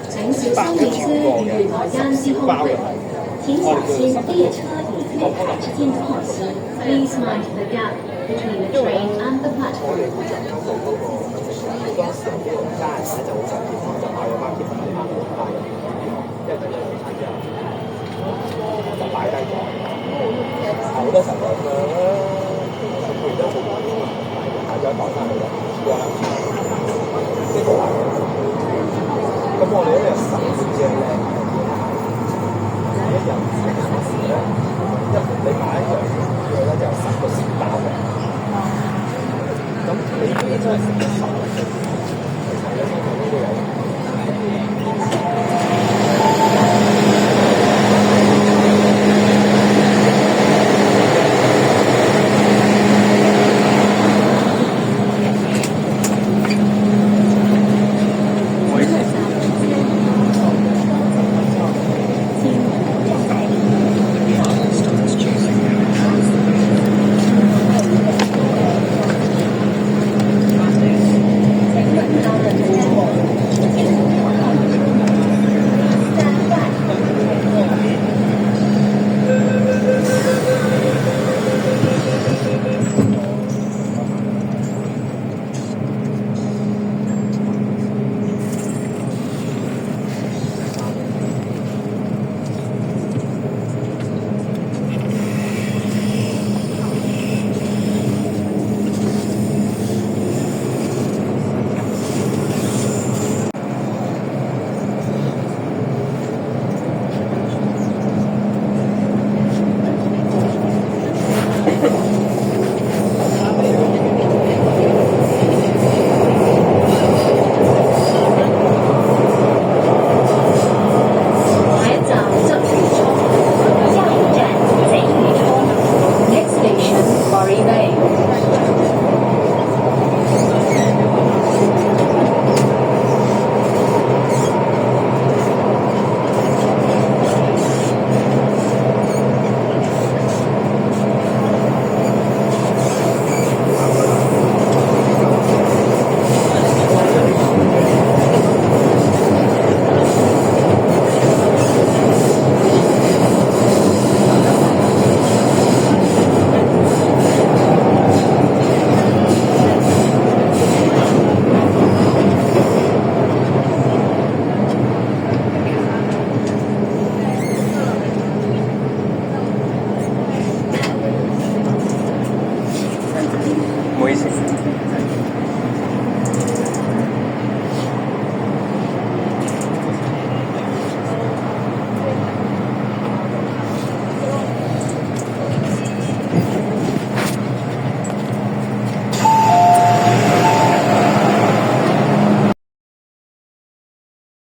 請小心列車與月台間之空隙，請小心列車與月台之間的空隙。Please mind the gap between the train and the platform。好多時候呢個家人咧就好常見，就買咗包結婚禮物帶入，因為做咗早餐之後就擺低咗。好多時候就咁樣啦，咁佢都冇買咗一袋翻嚟啦，試下呢個難嘅。咁我哋咧又手指嘅咧，一日平時咧你買一樣佢咧就10個小包嘅。咁你呢啲真係食得10個。